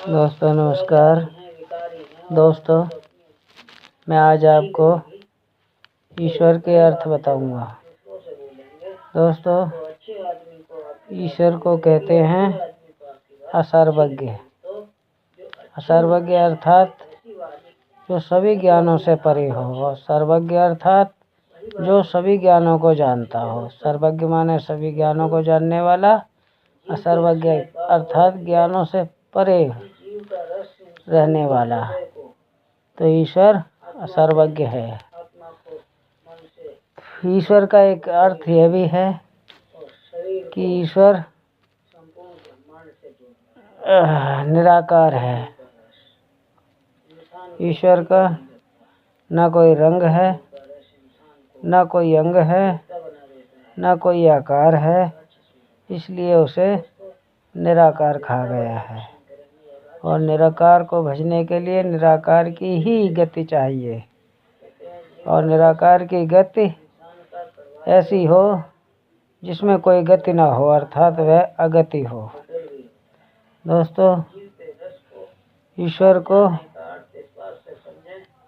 दोस्तों नमस्कार। दोस्तों मैं आज आपको ईश्वर के अर्थ बताऊंगा। दोस्तों ईश्वर को कहते हैं असर्वज्ञ। असर्वज्ञ अर्थात जो सभी ज्ञानों से परे हो, और सर्वज्ञ अर्थात जो सभी ज्ञानों को जानता हो। सर्वज्ञ माने सभी ज्ञानों को जानने वाला, असर्वज्ञ अर्थात ज्ञानों से परे रहने वाला। तो ईश्वर सर्वज्ञ है। ईश्वर का एक अर्थ यह भी है कि ईश्वर निराकार है। ईश्वर का न कोई रंग है, न कोई अंग है, न कोई आकार है, इसलिए उसे निराकार कहा गया है। और निराकार को भजने के लिए निराकार की ही गति चाहिए, और निराकार की गति ऐसी हो जिसमें कोई गति ना हो, अर्थात वह अगति हो। दोस्तों ईश्वर को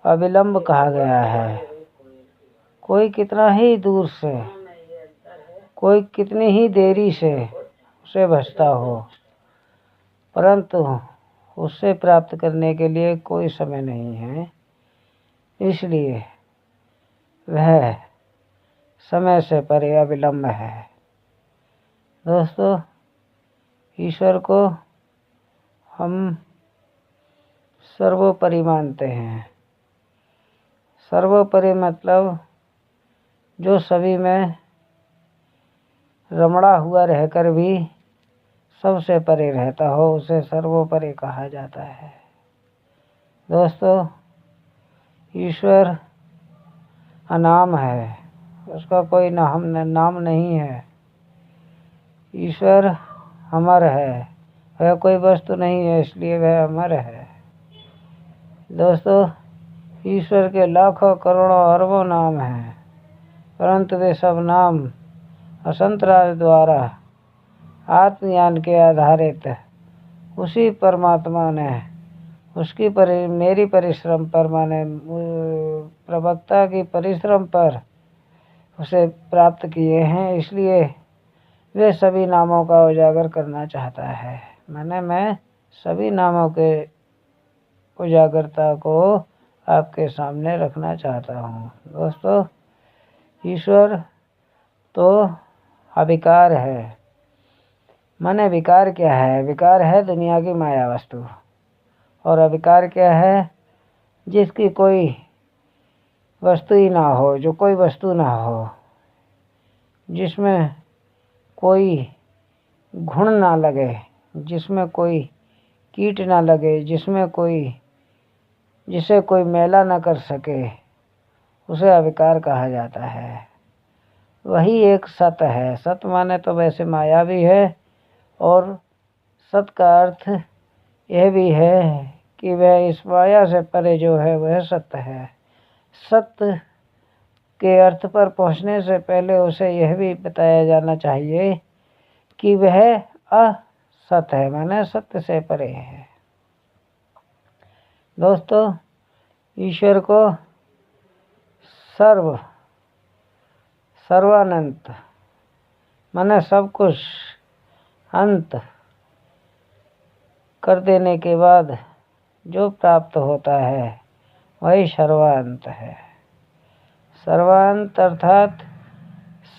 अविलंब कहा गया है। कोई कितना ही दूर से, कोई कितनी ही देरी से उसे भजता हो, परंतु उससे प्राप्त करने के लिए कोई समय नहीं है, इसलिए वह समय से परे अविलंब है। दोस्तों ईश्वर को हम सर्वोपरि मानते हैं। सर्वोपरि मतलब जो सभी में रमणा हुआ रहकर भी सबसे परे रहता हो, उसे सर्वोपरि कहा जाता है। दोस्तों ईश्वर अनाम है, उसका कोई नाम नहीं है। ईश्वर अमर है, वह कोई वस्तु नहीं है, इसलिए वह अमर है। दोस्तों ईश्वर के लाखों करोड़ों अरबों नाम हैं, परंतु वे सब नाम असंत राज द्वारा आत्मज्ञान के आधारित उसी परमात्मा ने उसकी मेरी परिश्रम पर, माने प्रवक्ता की परिश्रम पर उसे प्राप्त किए हैं, इसलिए वे सभी नामों का उजागर करना चाहता है। मैं सभी नामों के उजागरता को आपके सामने रखना चाहता हूँ। दोस्तों ईश्वर तो अविकार है। माने विकार क्या है? विकार है दुनिया की माया वस्तु। और अविकार क्या है? जिसकी कोई वस्तु ही ना हो, जो कोई वस्तु ना हो, जिसमें कोई गुण ना लगे, जिसमें कोई कीट ना लगे, जिसे कोई मैला ना कर सके, उसे अविकार कहा जाता है। वही एक सत है। सत माने तो वैसे माया भी है, और सत का अर्थ यह भी है कि वह इस माया से परे जो है वह सत्य है। सत्य के अर्थ पर पहुंचने से पहले उसे यह भी बताया जाना चाहिए कि वह असत है, माने सत्य से परे है। दोस्तों ईश्वर को सर्वानंत माने सब कुछ अंत कर देने के बाद जो प्राप्त होता है वही सर्वांत है। सर्वांत अर्थात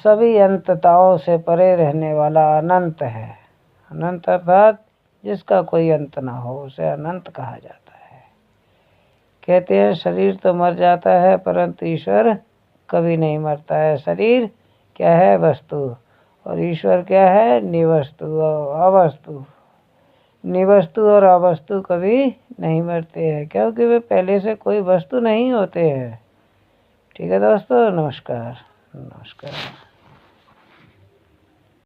सभी अंतताओं से परे रहने वाला अनंत है। अनंत अर्थात जिसका कोई अंत ना हो, उसे अनंत कहा जाता है। कहते हैं शरीर तो मर जाता है, परंतु ईश्वर कभी नहीं मरता है। शरीर क्या है? वस्तु। और ईश्वर क्या है? निवस्तु और अवस्तु। निवस्तु और अवस्तु कभी नहीं मरते हैं, क्योंकि वे पहले से कोई वस्तु नहीं होते हैं। ठीक है दोस्तों, नमस्कार।